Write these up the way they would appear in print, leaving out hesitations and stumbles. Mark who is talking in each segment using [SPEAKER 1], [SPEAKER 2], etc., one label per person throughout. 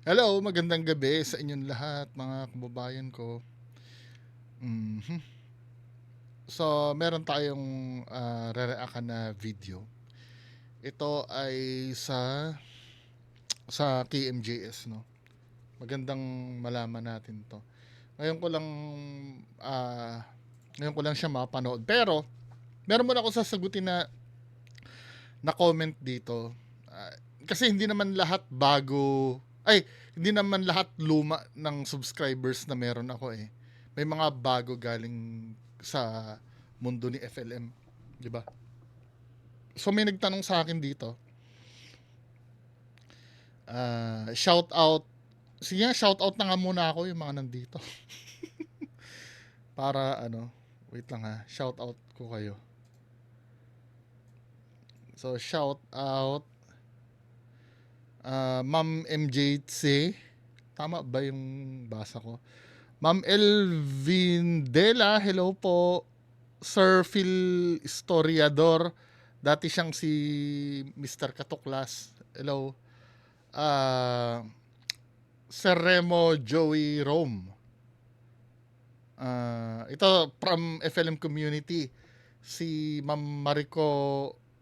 [SPEAKER 1] Hello, magandang gabi sa inyong lahat, mga kababayan ko. Mhm. So, meron tayong re-reactan na video. Ito ay sa KMJS, no. Magandang malaman natin 'to. Ngayon ko lang ah ngayon ko lang siya mapanood. Pero meron muna ako sasagutin na comment dito. Ah, Kasi hindi naman lahat hindi naman lahat luma ng subscribers na meron ako eh. May mga bago galing sa mundo ni FLM, 'di ba? So may nagtanong sa akin dito. Shout out. Sige, shout out na nga muna ako yung mga nandito. Para wait lang ha. Shout out ko kayo. So shout out Ma'am MJC. Tama ba yung basa ko? Ma'am Elvindela, hello po. Sir Phil Historiador, dati siyang si Mr. Katuklas. Hello. Sir Remo Joey Rome. Ito from FLM community. Si Ma'am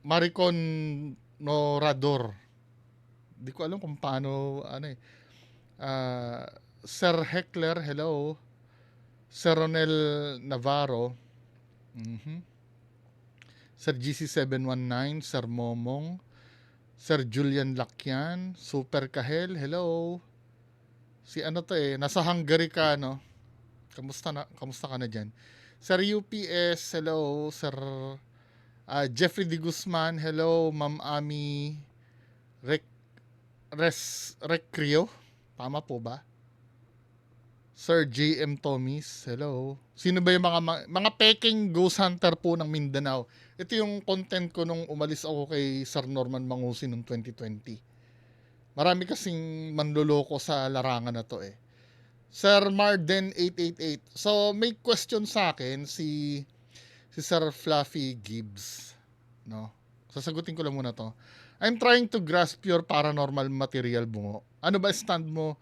[SPEAKER 1] Maricon Norador. Di ko alam kung paano Uh, Sir Heckler, hello. Sir Ronel Navarro. Sir GC719, Sir Momong, Sir Julian Lakyan, Super Kahel, hello. Si nasa Hungary ka, no? Kamusta ka na diyan? Sir UPS, hello. Sir Jeffrey D. Guzman, hello. Ma'am Ami Recrio, tama po ba? Sir JM Tomis, hello. Sino ba yung mga peking ghost hunter po ng Mindanao? Ito yung content ko nung umalis ako kay Sir Norman Mangusi noong 2020. Marami kasing manloloko sa larangan na to eh. Sir Marden 888. So may question sa akin si Sir Fluffy Gibbs, no? Sasagutin ko lang muna to. I'm trying to grasp your paranormal material, bungo. Ano ba stand mo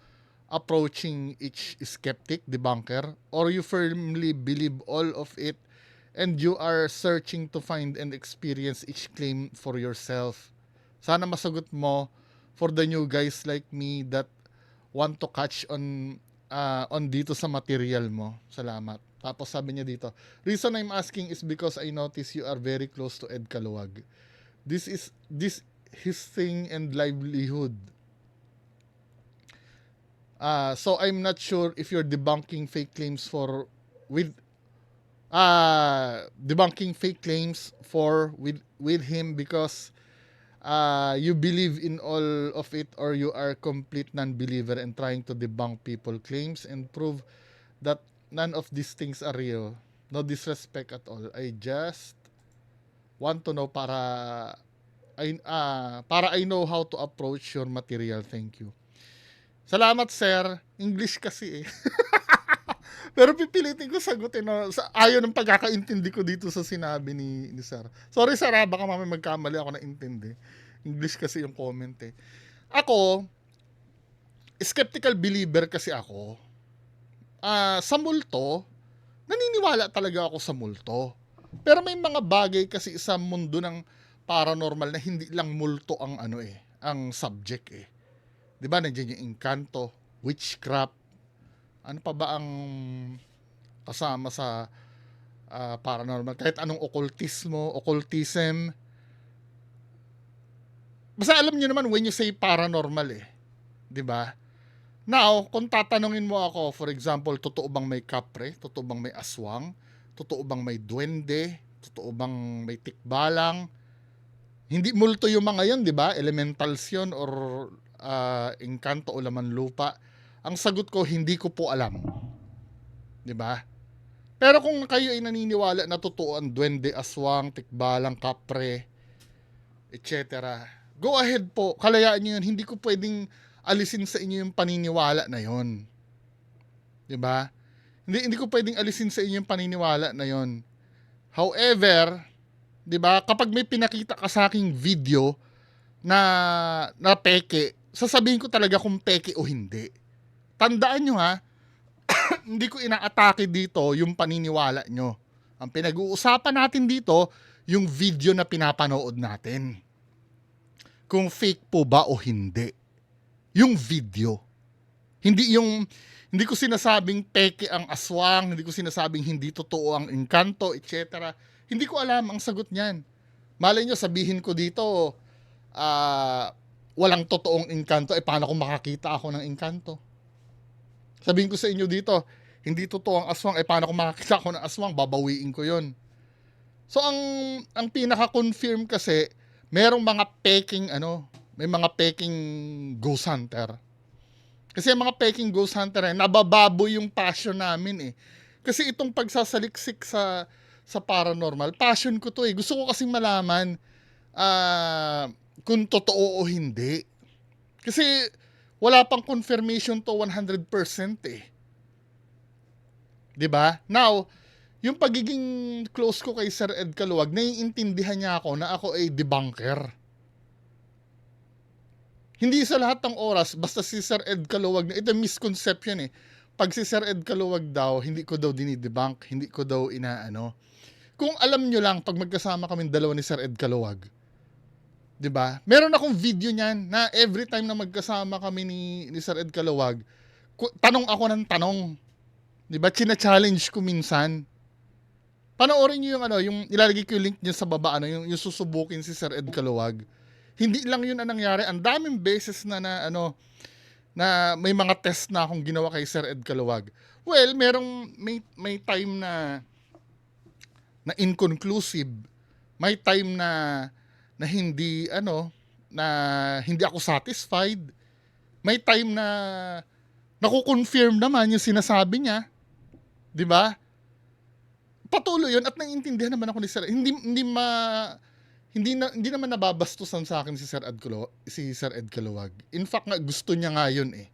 [SPEAKER 1] approaching each skeptic, debunker, or you firmly believe all of it and you are searching to find and experience each claim for yourself? Sana masagot mo for the new guys like me that want to catch on dito sa material mo. Salamat. Tapos sabi niya dito, reason I'm asking is because I notice you are very close to Ed Caluwag. This his thing and livelihood. So I'm not sure if you're debunking fake claims with him because you believe in all of it, or you are complete non-believer and trying to debunk people claims and prove that none of these things are real. No disrespect at all. I just want to know para I know how to approach your material. Thank you. Salamat, sir. English kasi eh. Pero pipilitin ko sagutin ayaw ng pagkakaintindi ko dito sa sinabi ni sir. Sorry sir, baka mamaya magkamali ako na intindi. English kasi yung comment eh. Ako, skeptical believer kasi ako. Sa multo, naniniwala talaga ako sa multo. Pero may mga bagay kasi sa mundo ng paranormal na hindi lang multo ang ang subject eh. 'Di ba, nandiyan yung engkanto, witchcraft, ano pa ba ang kasama sa paranormal, kahit anong occultism. Basta alam niyo naman when you say paranormal eh, 'di ba? Now, kung tatanungin mo ako, for example, totoo bang may kapre? Totoo bang may aswang? Totoo bang may duwende? Totoo bang may tikbalang? Hindi multo yung mga yon, 'di ba? Elementals yon, or engkanto o laman lupa. Ang sagot ko, hindi ko po alam. 'Di ba? Pero kung kayo ay naniniwala na totoo ang duwende, aswang, tikbalang, kapre, etc., go ahead po. Kalayaan niyo yun. Hindi ko pwedeng alisin sa inyo yung paniniwala na yon. 'Di ba? Hindi ko pwedeng alisin sa inyo yung paniniwala na yon. However, 'di ba, kapag may pinakita ka sa aking video na peke, sasabihin ko talaga kung peke o hindi. Tandaan nyo ha, hindi ko inaatake dito yung paniniwala nyo. Ang pinag-uusapan natin dito, yung video na pinapanood natin. Kung fake po ba o hindi. Yung video. Hindi ko sinasabing peke ang aswang, hindi ko sinasabing hindi totoo ang engkanto, etc. Hindi ko alam ang sagot niyan. Malay nyo, sabihin ko dito, walang totoong engkanto, paano kung makakita ako ng engkanto? Sabihin ko sa inyo dito, hindi totoo ang aswang, paano kung makakita ako ng aswang, babawiin ko yon. So, ang pinaka-confirm kasi, merong mga peking, may mga peking ghost hunter. Kasi yung mga peking ghost hunter, nabababo yung passion namin eh. Kasi itong pagsasaliksik sa paranormal, passion ko to eh. Gusto ko kasing malaman kung totoo o hindi. Kasi wala pang confirmation to 100% eh. 'Di ba? Now, yung pagiging close ko kay Sir Ed Caluwag, naiintindihan niya ako na ako ay debunker. Hindi sa lahat ng oras, basta si Sir Ed Caluwag, ito misconception eh. Pag si Sir Ed Caluwag daw, hindi ko daw dinidebunk, hindi ko daw inaano. Kung alam nyo lang, pag magkasama kami dalawa ni Sir Ed Caluwag, 'di ba? Meron akong video niyan na every time na magkasama kami ni Sir Ed Caluwag, tanong ako ng tanong. 'Di ba? China-challenge ko minsan. Panoorin niyo yung ilalagay ko yung link niya sa baba, yung susubukin si Sir Ed Caluwag. Hindi lang yun ang nangyari. Ang daming beses na na may mga test na akong ginawa kay Sir Ed Caluwag. Well, may time na inconclusive. May time na hindi na hindi ako satisfied. May time na nakukonfirm naman yung sinasabi niya. 'Di ba? Patuloy 'yun at naiintindihan naman ako ni Sir. Hindi naman nababastusan sa akin si Sir Ed Caluwag. In fact, nga gusto niya nga 'yun eh.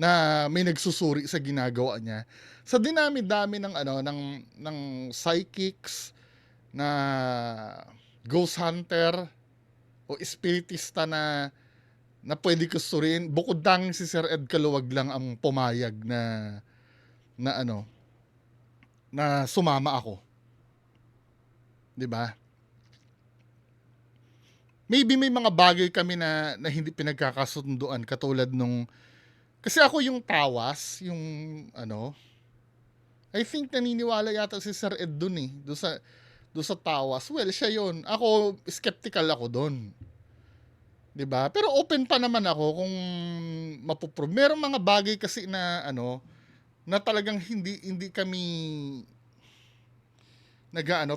[SPEAKER 1] Na may nagsusuri sa ginagawa niya. Sa dinami-dami ng psychics, na ghost hunter o espiritista na pwede ko suriin, bukod tanging si Sir Ed Caluwag lang ang pumayag na sumama ako. 'Di ba? Maybe may mga bagay kami na hindi pinagkakasunduan, katulad nung, kasi ako yung tawas, yung I think naniniwala yata si Sir Ed dun eh, doon sa tawas. Well, siya yun. Ako, skeptical ako dun. 'Di ba? Pero open pa naman ako kung mapoprove. Merong mga bagay kasi na na talagang hindi kami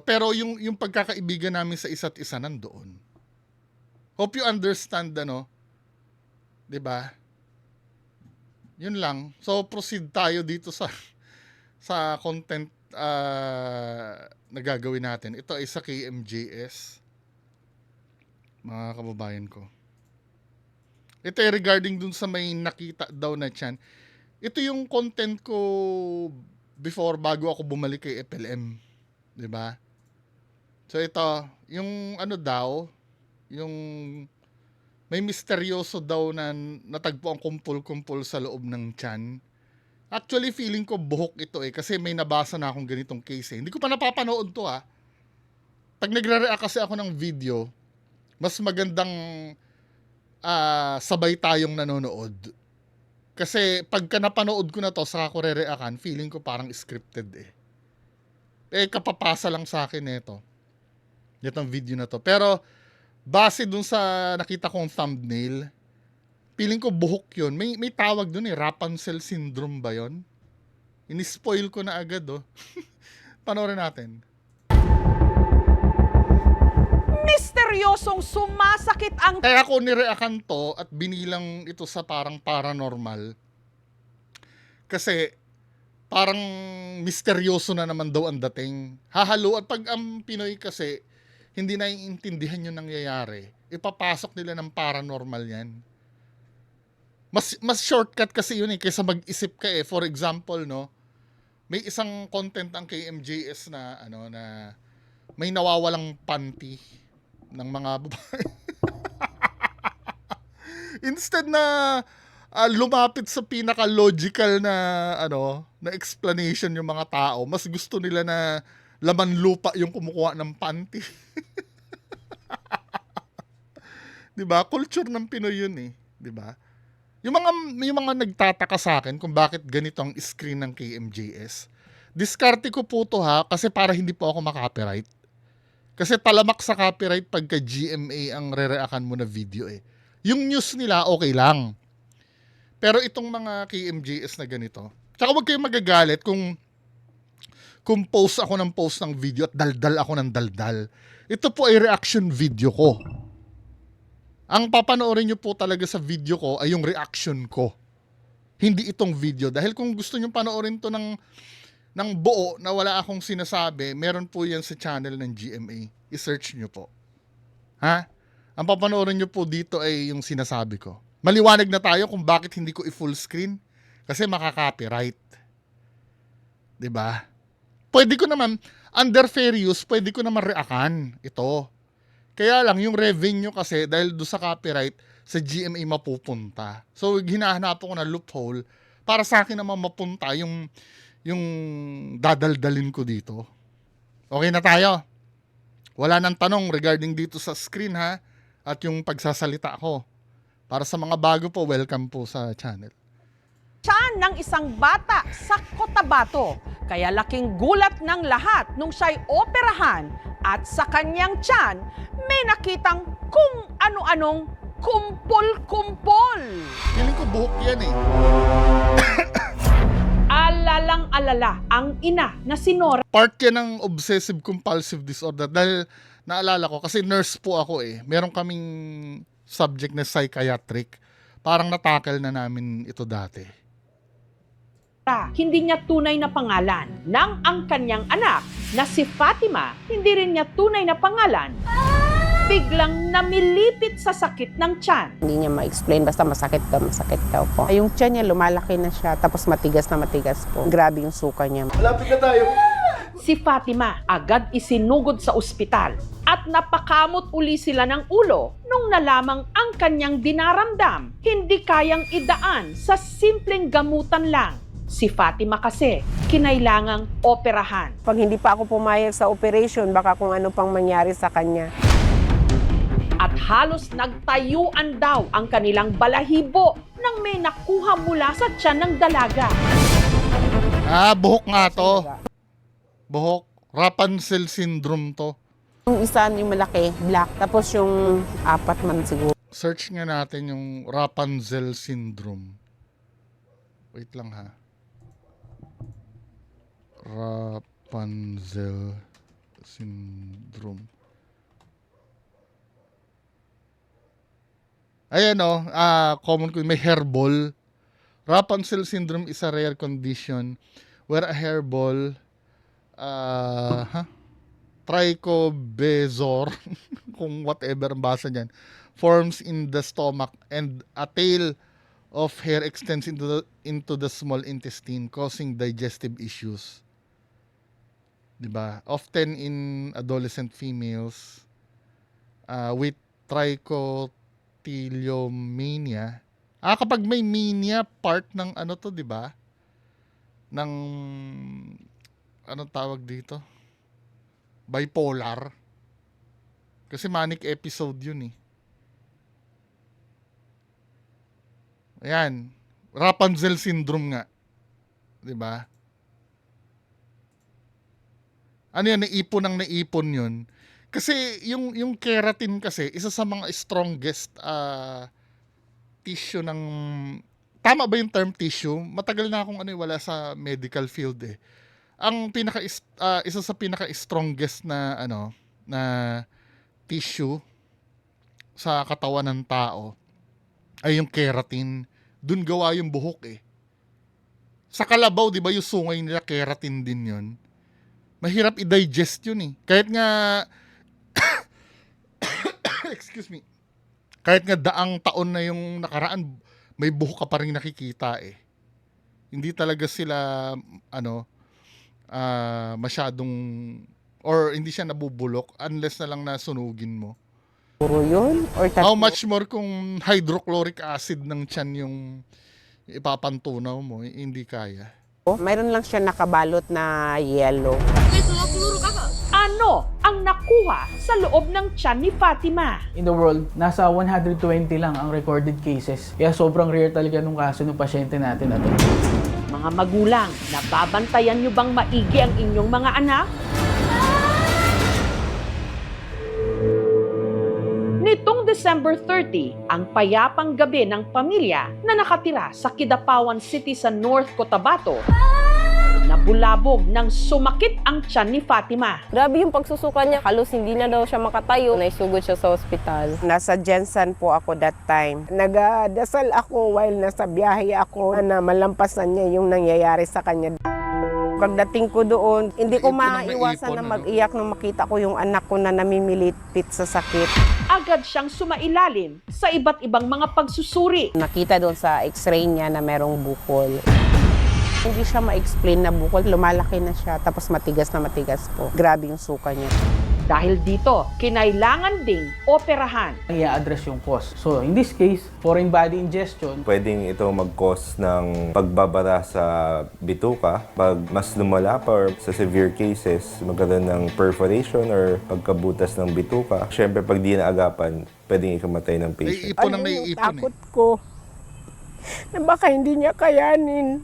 [SPEAKER 1] pero yung pagkakaibigan namin sa isa't isa nandoon. Hope you understand 'di ba? Yun lang. So proceed tayo dito sa content na gagawin natin. Ito ay sa KMJS, mga kababayan ko. Ito ay regarding dun sa may nakita daw na tiyan. Ito yung content ko before, bago ako bumalik kay FLM. 'Di ba? So ito, yung daw, yung may misteryoso daw na natagpo ang kumpul-kumpul sa loob ng tiyan. Actually, feeling ko buhok ito kasi may nabasa na akong ganitong case eh. Hindi ko pa napapanood to Pag nagre-react kasi ako ng video, mas magandang sabay tayong nanonood. Kasi pagka napanood ko na to, saka ko re-reactan, feeling ko parang scripted kapapasa lang sa akin nito. Itong video na to. Pero base dun sa nakita kong thumbnail, feeling ko buhok yun. May tawag dun Rapunzel syndrome ba yun? Ini-spoil ko na agad Panoorin natin.
[SPEAKER 2] Misteryosong sumasakit ang...
[SPEAKER 1] Kaya ako nireakan to at binilang ito sa parang paranormal. Kasi parang misteryoso na naman daw ang dating. Hahalo, at pag ang Pinoy kasi hindi naiintindihan yung nangyayari, ipapasok nila ng paranormal yan. Mas shortcut kasi yun kaysa mag-isip ka For example, may isang content ang KMJS na na may nawawalang panty ng mga babae. Instead na lumapit sa pinaka-logical na na explanation yung mga tao, mas gusto nila na laman lupa yung kumukuha ng panty. 'Di ba? Culture ng Pinoy yun eh, 'di ba? Yung mga nagtataka sa akin kung bakit ganito ang screen ng KMJS. Diskarte ko po to ha, kasi para hindi po ako makopyright. Kasi talamak sa copyright pagka GMA ang re-reakan mo na video eh. Yung news nila okay lang. Pero itong mga KMJS na ganito, tsaka huwag kayong magagalit kung post ako ng video at daldal ako ng daldal. Ito po ay reaction video ko. Ang papanoorin nyo po talaga sa video ko ay yung reaction ko. Hindi itong video. Dahil kung gusto nyo panoorin to ng buo na wala akong sinasabi, meron po yan sa channel ng GMA. I-search nyo po. Ha? Ang papanoorin nyo po dito ay yung sinasabi ko. Maliwanag na tayo kung bakit hindi ko i-full screen. Kasi makaka-copyright. 'Di ba? Pwede ko naman, under fair use, pwede ko naman reakan ito. Kaya lang, yung revenue kasi, dahil doon sa copyright, sa GMA mapupunta. So, hinahanap ko na loophole para sa akin naman mapunta yung dadaldalin ko dito. Okay na tayo? Wala nang tanong regarding dito sa screen ha, at yung pagsasalita ko. Para sa mga bago po, welcome po sa channel.
[SPEAKER 2] Tiyan ng isang bata sa Cotabato. Kaya laking gulat ng lahat nung siya'y operahan at sa kanyang tiyan may nakitang kung ano-anong kumpol-kumpol.
[SPEAKER 1] Feeling ko buhok yan eh.
[SPEAKER 2] Alalang-alala ang ina na si Nora.
[SPEAKER 1] Part yan ng obsessive-compulsive disorder. Dahil naalala ko, kasi nurse po ako eh. Meron kaming subject na psychiatric. Parang natakal na namin ito dati.
[SPEAKER 2] Hindi niya tunay na pangalan ng ang kanyang anak na si Fatima, hindi rin niya tunay na pangalan. Biglang namilipit sa sakit ng tiyan.
[SPEAKER 3] Hindi niya ma-explain, basta masakit daw po. Yung tiyan niya lumalaki na siya, tapos matigas na matigas po. Grabe yung suka niya.
[SPEAKER 1] Malapit na tayo.
[SPEAKER 2] Si Fatima agad isinugod sa ospital at napakamot uli sila ng ulo nung nalamang ang kanyang dinaramdam. Hindi kayang idaan sa simpleng gamutan lang. Si Fatima kasi, kinailangang operahan.
[SPEAKER 3] Pag hindi pa ako pumayag sa operation, baka kung ano pang mangyari sa kanya.
[SPEAKER 2] At halos nagtayuan daw ang kanilang balahibo nang may nakuha mula sa tiyan ng dalaga.
[SPEAKER 1] Buhok nga to. Buhok. Rapunzel syndrome to.
[SPEAKER 3] Yung isa yung malaki, black. Tapos yung apat man siguro.
[SPEAKER 1] Search nga natin yung Rapunzel syndrome. Wait lang ha. Rapunzel syndrome. Ayan o, common ko, may hairball. Rapunzel syndrome is a rare condition where a hairball, trichobezor, kung whatever ang basa niyan, forms in the stomach and a tail of hair extends into the small intestine, causing digestive issues. Diba? Often in adolescent females with trichotillomania. Kapag may mania, part ng ano to, diba? Ng, anong tawag dito? Bipolar. Kasi manic episode yun eh. Ayan. Rapunzel syndrome nga. 'Di ba? Ano yan, naipon 'yun. Kasi yung keratin kasi isa sa mga strongest tissue ng, tama ba yung term tissue? Matagal na akong wala sa medical field eh. Ang isa sa pinaka strongest na na tissue sa katawan ng tao ay yung keratin. Dun gawa yung buhok eh. Sa kalabaw, di ba yung sungay nila, keratin din yun. Mahirap i-digest yun eh. Kahit nga, excuse me, kahit nga daang taon na yung nakaraan, may buhok ka pa rin nakikita eh. Hindi talaga sila, masyadong, or hindi siya nabubulok unless na lang nasunugin mo.
[SPEAKER 3] Puro yun? Or
[SPEAKER 1] How
[SPEAKER 3] tatlo?
[SPEAKER 1] much more kung hydrochloric acid ng tiyan yung ipapantunaw mo, hindi kaya.
[SPEAKER 3] Mayroon lang siya nakabalot na yellow.
[SPEAKER 2] Ano ang nakuha sa loob ng tiyan ni Fatima?
[SPEAKER 4] In the world, nasa 120 lang ang recorded cases. Kaya sobrang rare talaga nung kaso ng pasyente natin na to.
[SPEAKER 2] Mga magulang, nababantayan niyo bang maigi ang inyong mga anak? Nitong December 30, ang payapang gabi ng pamilya na nakatira sa Kidapawan City sa North Cotabato, nabulabog nang sumakit ang tiyan ni Fatima.
[SPEAKER 5] Grabe yung pagsusuka niya. Halos hindi na daw siya makatayo. Naisugod siya sa ospital.
[SPEAKER 3] Nasa Jensen po ako that time. Nagdasal ako while nasa biyahe ako na malampasan niya yung nangyayari sa kanya. Pagdating ko doon, hindi ko
[SPEAKER 1] May ipon
[SPEAKER 3] maiwasan
[SPEAKER 1] na
[SPEAKER 3] na
[SPEAKER 1] may
[SPEAKER 3] mag-iyak nung makita ko yung anak ko na namimilipit sa sakit.
[SPEAKER 2] Agad siyang sumailalim sa iba't ibang mga pagsusuri.
[SPEAKER 3] Nakita doon sa x-ray niya na merong bukol. Hindi siya ma-explain na bukol. Lumalaki na siya, tapos matigas na matigas po. Grabe yung suka niya.
[SPEAKER 2] Dahil dito, kinailangan ding operahan.
[SPEAKER 4] I-address yung cause. So, in this case, foreign body ingestion,
[SPEAKER 6] Pwedeng ito mag-cause ng pagbabara sa bituka. Pag mas lumala pa or sa severe cases, magkaroon ng perforation or pagkabutas ng bituka. Siyempre, pag di naagapan, pwedeng ikamatay ng patient.
[SPEAKER 1] Naiipon ang
[SPEAKER 3] Ano yung
[SPEAKER 1] naiipon
[SPEAKER 3] takot ko na baka hindi niya kayanin.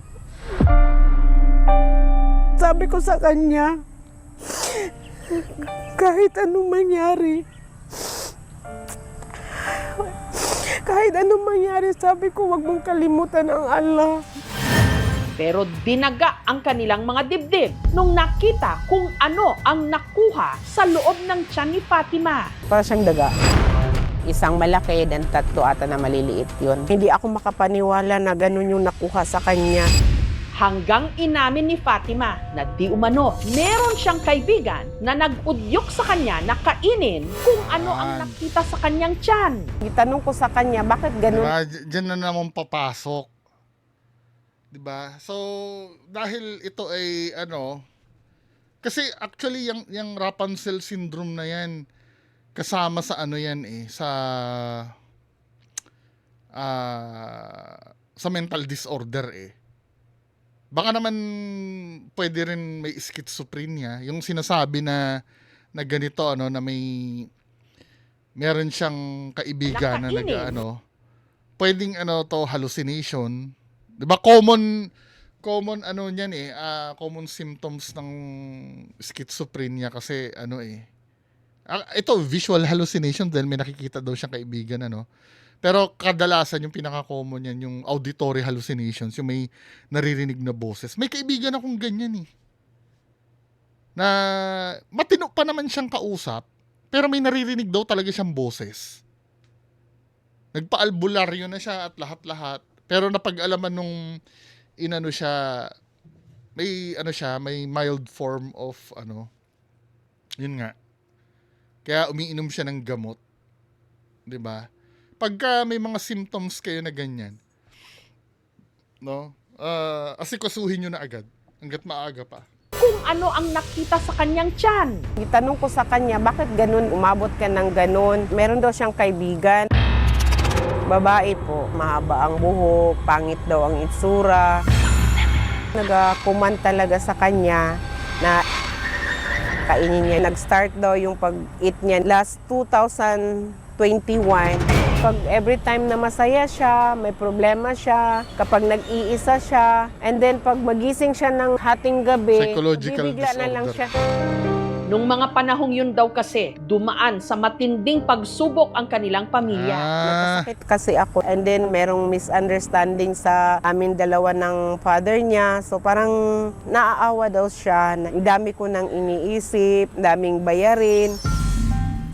[SPEAKER 3] Sabi ko sa kanya, kahit anong mangyari, sabi ko, wag mong kalimutan ang Allah.
[SPEAKER 2] Pero dinaga ang kanilang mga dibdib nung nakita kung ano ang nakuha sa loob ng tiyan ni Fatima.
[SPEAKER 3] Para siyang daga. Isang malaki, dan tatlo ata na maliliit yun. Hindi ako makapaniwala na ganun yung nakuha sa kanya.
[SPEAKER 2] Hanggang inamin ni Fatima na di umano meron siyang kaibigan na nag-udyok sa kanya na kainin kung ano ang nakita sa kanyang tiyan.
[SPEAKER 3] Itanong ko sa kanya, bakit ganun?
[SPEAKER 1] Diba? Diyan na naman papasok. Diba? So, dahil ito ay kasi actually yung Rapunzel syndrome na yan, kasama sa yan sa mental disorder Baka naman pwede rin may schizophrenia, yung sinasabi na ganito na meron siyang kaibigan na pwedeng to hallucination. 'Di ba common niyan common symptoms ng schizophrenia kasi ito visual hallucination dahil may nakikita daw siyang kaibigan Pero kadalasan yung pinaka-common yan, yung auditory hallucinations, yung may naririnig na boses. May kaibigan akong ganyan na matino pa naman siyang kausap, pero may naririnig daw talaga siyang boses. Nagpa-albularyo na siya at lahat-lahat. Pero napag-alaman nung siya, may mild form of yun nga. Kaya umiinom siya ng gamot. 'Di ba? Pagka may mga symptoms kayo na ganyan, asikasuhin nyo na agad, hanggat maaga pa.
[SPEAKER 2] Kung ano ang nakita sa kanyang tiyan.
[SPEAKER 3] Itanong ko sa kanya, bakit ganun, umabot ka ng ganun? Meron daw siyang kaibigan. Babae po, mahaba ang buhok, pangit daw ang itsura. Nag-comment talaga sa kanya na kainin niya. Nag-start daw yung pag-eat niya last 2021. Pag every time na masaya siya, may problema siya, kapag nag-iisa siya, and then pag magising siya ng hating gabi,
[SPEAKER 1] Psychological
[SPEAKER 3] bibigla na lang
[SPEAKER 1] disorder.
[SPEAKER 3] siya.
[SPEAKER 2] Nung mga panahong yun daw kasi, dumaan sa matinding pagsubok ang kanilang pamilya.
[SPEAKER 3] Nagkasakit kasi ako, and then merong misunderstanding sa amin dalawa ng father niya. So parang naaawa daw siya. Ang dami ko nang iniisip, daming bayarin.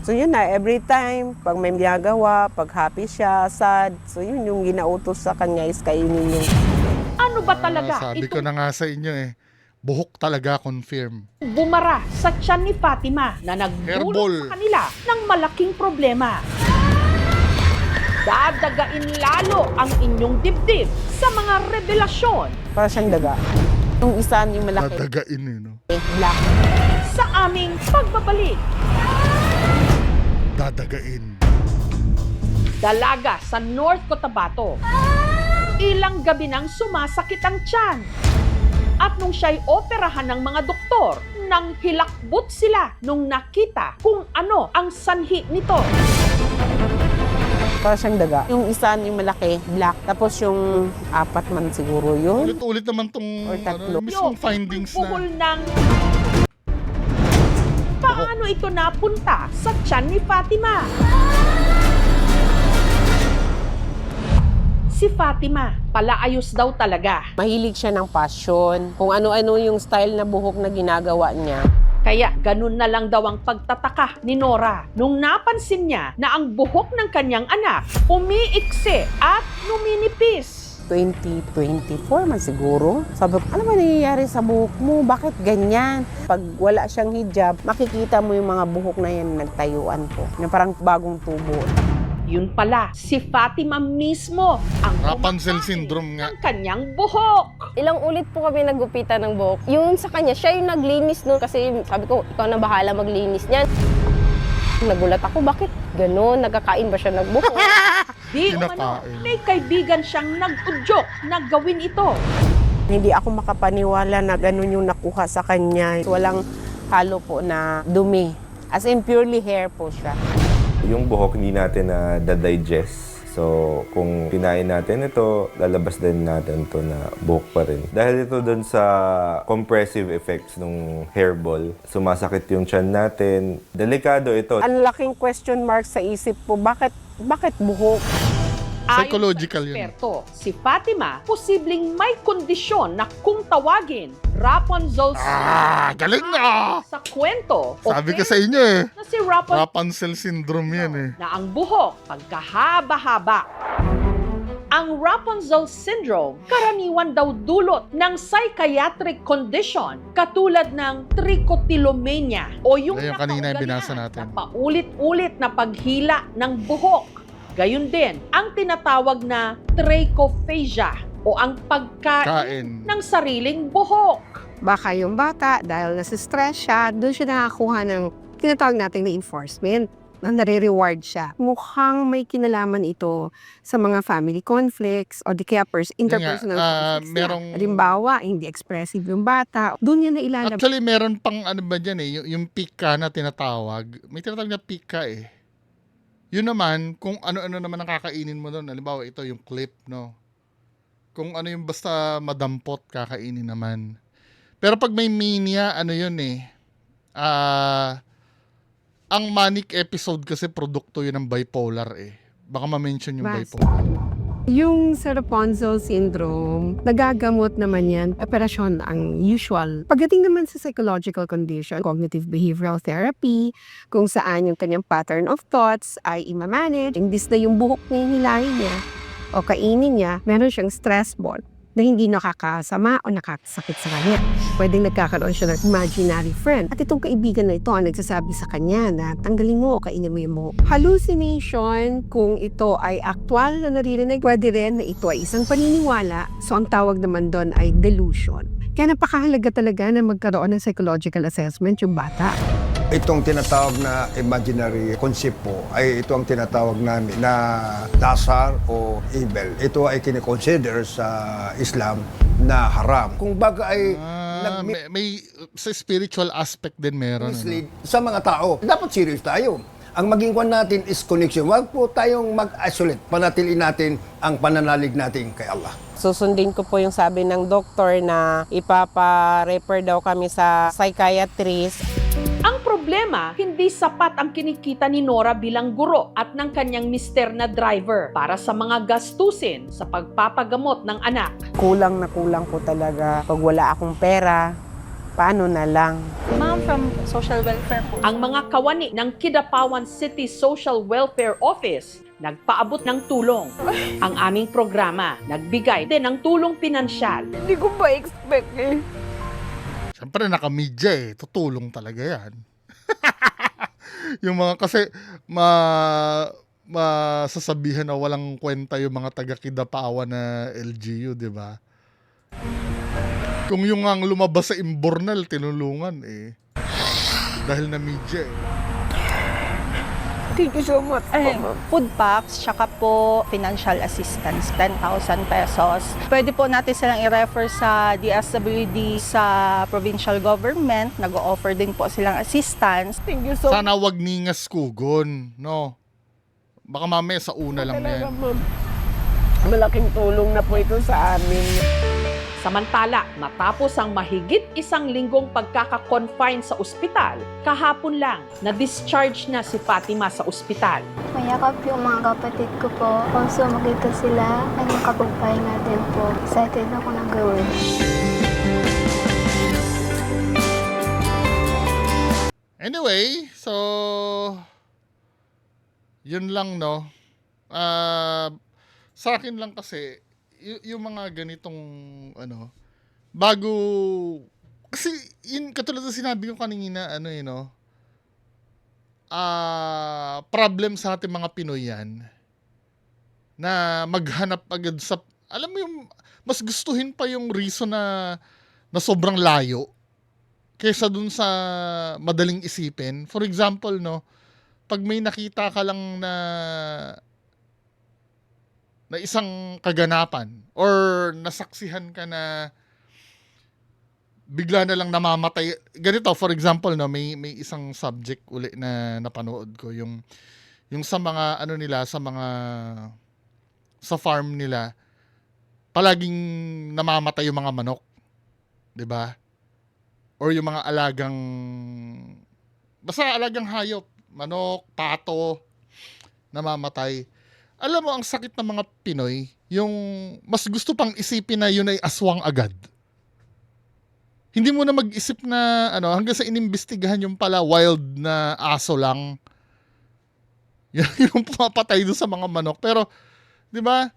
[SPEAKER 3] So yun na, every time, pag may ginagawa, pag happy siya, sad, so yun yung ginautos sa kanya is kainin yung...
[SPEAKER 2] Ano ba talaga
[SPEAKER 1] Sabi ko na nga sa inyo buhok talaga confirm.
[SPEAKER 2] bumara sa tiyan ni Fatima na
[SPEAKER 1] Hairball.
[SPEAKER 2] nagdulot sa kanila ng malaking problema? Dadagain lalo ang inyong dibdib sa mga revelasyon
[SPEAKER 3] Para siyang daga. Yung isa yung malaki,
[SPEAKER 1] Dadagain
[SPEAKER 3] black.
[SPEAKER 2] sa aming pagbabalik.
[SPEAKER 1] Dadagain.
[SPEAKER 2] dalaga sa North Cotabato. Ilang gabi nang sumasakit ang tiyan. At nung siya'y operahan ng mga doktor, nang hilakbot sila nung nakita kung ano ang sanhi nito.
[SPEAKER 3] Para siyang daga. Yung isa yung malaki, black. Tapos yung 4 man siguro yun.
[SPEAKER 1] Ulit-ulit naman tong
[SPEAKER 3] Or tatlo.
[SPEAKER 1] mismong findings
[SPEAKER 2] Buhol
[SPEAKER 1] na.
[SPEAKER 2] ng... Paano ito napunta sa tiyan ni Fatima? Si Fatima, palaayos daw talaga.
[SPEAKER 3] Mahilig siya ng passion. Kung ano-ano yung style na buhok na ginagawa niya.
[SPEAKER 2] Kaya ganun na lang daw ang pagtataka ni Nora nung napansin niya na ang buhok ng kanyang anak umiiksi at numinipis.
[SPEAKER 3] 2024 man siguro. Sabi ko, ano ba nangyayari sa buhok mo? Bakit ganyan? Pag wala siyang hijab, makikita mo yung mga buhok na yan nagtayuan ko. Na parang bagong tubo.
[SPEAKER 2] Yun pala, si Fatima mismo ang
[SPEAKER 1] Rapunzel
[SPEAKER 2] kumakain
[SPEAKER 1] syndrome nga.
[SPEAKER 2] ng kanyang buhok.
[SPEAKER 5] Ilang ulit po kami nagupitan ng buhok. Yung sa kanya, siya yung naglinis nun kasi sabi ko, ikaw na bahala maglinis niyan. Nagulat ako, bakit gano'n? Nagkakain ba siya ng buhok?
[SPEAKER 2] Di umano,
[SPEAKER 1] Kinakain.
[SPEAKER 2] may kaibigan siyang nag-udyok na gawin ito.
[SPEAKER 3] Hindi ako makapaniwala na ganun yung nakuha sa kanya. Walang halo po na dumi. As in, purely hair po siya.
[SPEAKER 6] Yung buhok hindi natin na digest. So, kung kinain natin ito, lalabas din natin ito na buhok pa rin. Dahil ito dun sa compressive effects ng hairball, sumasakit yung tiyan natin. Delikado ito.
[SPEAKER 3] Ang laking question mark sa isip po, bakit buhok?
[SPEAKER 1] Psychological
[SPEAKER 2] Ayon sa
[SPEAKER 1] yun.
[SPEAKER 2] eksperto, si Fatima, posibleng may kondisyon na kung tawagin Rapunzel
[SPEAKER 1] Galing na!
[SPEAKER 2] sa kwento.
[SPEAKER 1] Sabi ko
[SPEAKER 2] okay,
[SPEAKER 1] sa inyo eh.
[SPEAKER 2] na si Rapunzel
[SPEAKER 1] Rapunzel syndrome yan eh.
[SPEAKER 2] na ang buhok pagkahaba-haba. Ang Rapunzel syndrome, karaniwan daw dulot ng psychiatric condition katulad ng trichotillomania o yung
[SPEAKER 1] Ayun, kanina yung binasa
[SPEAKER 2] nakaugalian
[SPEAKER 1] natin.
[SPEAKER 2] na paulit-ulit na paghila ng buhok. Gayun din, ang tinatawag na trichophagia o ang pagkain
[SPEAKER 1] Kain.
[SPEAKER 2] ng sariling buhok.
[SPEAKER 7] Baka yung bata, dahil nasa-stress siya, doon siya nakakuha ng tinatawag natin na reinforcement na nare-reward siya. Mukhang may kinalaman ito sa mga family conflicts o di kaya interpersonal conflicts
[SPEAKER 1] merong-
[SPEAKER 7] na. Halimbawa, hindi expressive yung bata. Doon yan na ilalabas.
[SPEAKER 1] Actually, meron pang ano ba dyan eh, yung pika na tinatawag. May tinatawag na pika eh. Yun naman, kung ano-ano naman ang kakainin mo doon. Halimbawa, ito yung clip, no? Kung ano yung basta madampot, kakainin naman. Pero pag may mania, ano yun eh. Ang manic episode kasi produkto yun ng bipolar eh. Baka ma-mention yung
[SPEAKER 7] Mas.
[SPEAKER 1] bipolar.
[SPEAKER 7] Yung sa Rapunzel syndrome, nagagamot naman yan. Operasyon ang usual. Pagdating naman sa psychological condition, cognitive behavioral therapy, kung saan yung kanyang pattern of thoughts ay ima-manage. Imbis na yung buhok na hinilahin niya o kainin niya, meron siyang stress ball na hindi nakakasama o nakakasakit sa kanya. Pwedeng nagkakaroon siya ng imaginary friend. At itong kaibigan na ito ang nagsasabi sa kanya na tanggalin mo o kainin mo yung buhok. Hallucination, kung ito ay actual na naririnig, pwede rin na ito ay isang paniniwala. So ang tawag naman doon ay delusion. Kaya napakahalaga talaga na magkaroon ng psychological assessment yung bata.
[SPEAKER 8] Itong tinatawag na imaginary concept po ay ito ang tinatawag namin na dasar o evil. Ito ay kinikonsider sa Islam na haram. Kung baga ay
[SPEAKER 1] May sa spiritual aspect din meron.
[SPEAKER 8] nag-mislead sa mga tao, dapat serious tayo. Ang maging kwan natin is connection. Huwag po tayong mag-isolate. Panatiliin natin ang pananalig natin kay Allah.
[SPEAKER 3] Susundin ko po yung sabi ng doktor na ipapa-refer daw kami sa psychiatrist.
[SPEAKER 2] Ang problema, hindi sapat ang kinikita ni Nora bilang guro at ng kanyang mister na driver para sa mga gastusin sa pagpapagamot ng anak.
[SPEAKER 3] Kulang na kulang po talaga. Pag wala akong pera, paano na lang?
[SPEAKER 9] Ma'am, from social welfare po.
[SPEAKER 2] Ang mga kawani ng Kidapawan City Social Welfare Office nagpaabot ng tulong. Ang aming programa nagbigay din ng tulong pinansyal.
[SPEAKER 9] Hindi ko ba expect eh.
[SPEAKER 1] Siyempre, naka-media eh. Tutulong talaga yan. Yung mga kasi, masasabihan na walang kwenta yung mga taga-Kidapawan na LGU, di ba? Kung yung ang lumabas sa Imbornal, tinulungan eh. Dahil na media eh.
[SPEAKER 3] Thank you so much po, ma'am.
[SPEAKER 9] Food packs, tsaka po financial assistance, 10,000 pesos. Pwede po natin silang i-refer sa DSWD sa provincial government. Nag-o-offer din po silang assistance.
[SPEAKER 3] Thank you so
[SPEAKER 1] Sana wag ningas kugon, no? Baka mamaya sa una lang na
[SPEAKER 3] talaga,
[SPEAKER 1] yan.
[SPEAKER 3] ma'am. Malaking tulong na po ito sa amin.
[SPEAKER 2] Samantala, matapos ang mahigit 1 linggong pagkaka-confine sa ospital, kahapon lang na-discharge na si Fatima sa ospital.
[SPEAKER 10] Mayakap yung mga kapatid ko po. Also, makita sila ay makapagpahinga din po. Excited ako na gawin.
[SPEAKER 1] Anyway, so yun lang, no. Sa akin lang kasi yung mga ganitong ano, bago kasi yun katulad ng sinabi ko kanina, ano no. Problem sa ating mga Pinoy yan na maghanap agad sa, alam mo yung mas gustuhin pa yung reason na sobrang layo kaysa dun sa madaling isipin. For example, no, pag may nakita ka lang na isang kaganapan or nasaksihan ka na bigla na lang namamatay. Ganito, for example, no, may isang subject uli na napanood ko, yung sa mga ano nila, sa farm nila, palaging namamatay yung mga manok, 'di ba? Or yung mga basta alagang hayop, manok, pato, namamatay. Alam mo, ang sakit ng mga Pinoy, yung mas gusto pang isipin na yun ay aswang agad. Hindi mo na mag-isip na, hanggang sa inimbestigahan yung pala wild na aso lang. Yung pumapatay doon sa mga manok. Pero, di ba,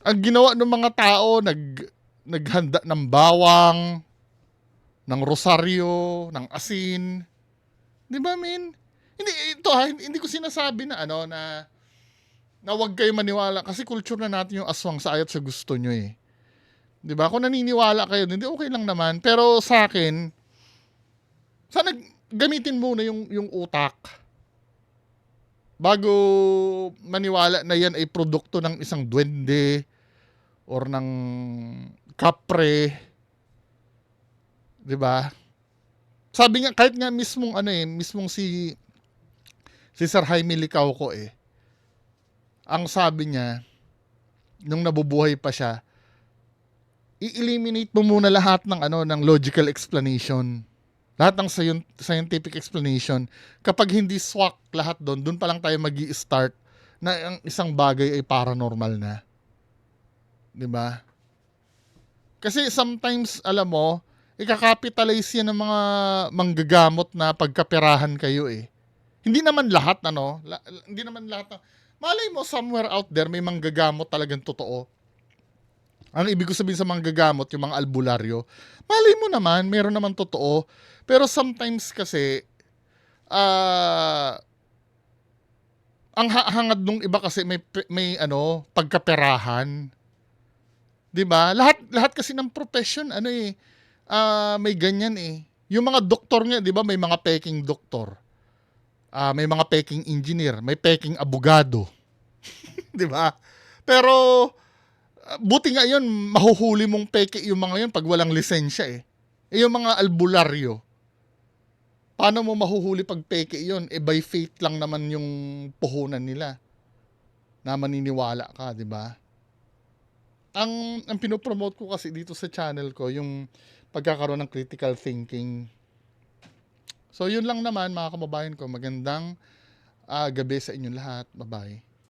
[SPEAKER 1] ang ginawa ng mga tao, naghanda ng bawang, ng rosaryo, ng asin. Di ba, men? Hindi ko sinasabi na na wag kayo maniwala kasi culture na natin yung aswang sa ayat sa gusto nyo eh. 'Di ba? Kung naniniwala kayo, hindi okay lang naman. Pero sa akin, sana gamitin muna yung utak bago maniwala na yan ay produkto ng isang duwende or ng kapre. 'Di ba? Sabi nga, kahit nga mismong si Sir Jaime Licauco ang sabi niya, nung nabubuhay pa siya, i-eliminate mo muna lahat ng logical explanation. Lahat ng scientific explanation. Kapag hindi swak lahat doon pa lang tayo magi-start na ang isang bagay ay paranormal na. 'Di ba? Kasi sometimes, alam mo, ikakapitalize yan ng mga manggagamot na pagkaperahan kayo eh. Hindi naman lahat, hindi naman lahat malay mo, somewhere out there, may manggagamot talagang totoo. Ang ibig ko sabihin sa manggagamot, yung mga albularyo, malay mo naman, meron naman totoo. Pero sometimes kasi, ang hangad nung iba kasi may pagkaperahan. 'Di ba? Lahat kasi ng profession, may ganyan eh. Yung mga doktor nga, 'di ba, may mga peking doktor. May mga peking engineer, may peking abogado. 'Di ba? Pero buti nga 'yun, mahuhuli mong peke yung mga 'yun pag walang lisensya eh. Yung mga albularyo, paano mo mahuhuli pag peke 'yun? By faith lang naman yung puhunan nila. Na maniniwala ka, 'di ba? Ang pinopromote ko kasi dito sa channel ko yung pagkakaroon ng critical thinking. So, yun lang naman mga kababayan ko. Magandang gabi sa inyong lahat. Bye-bye.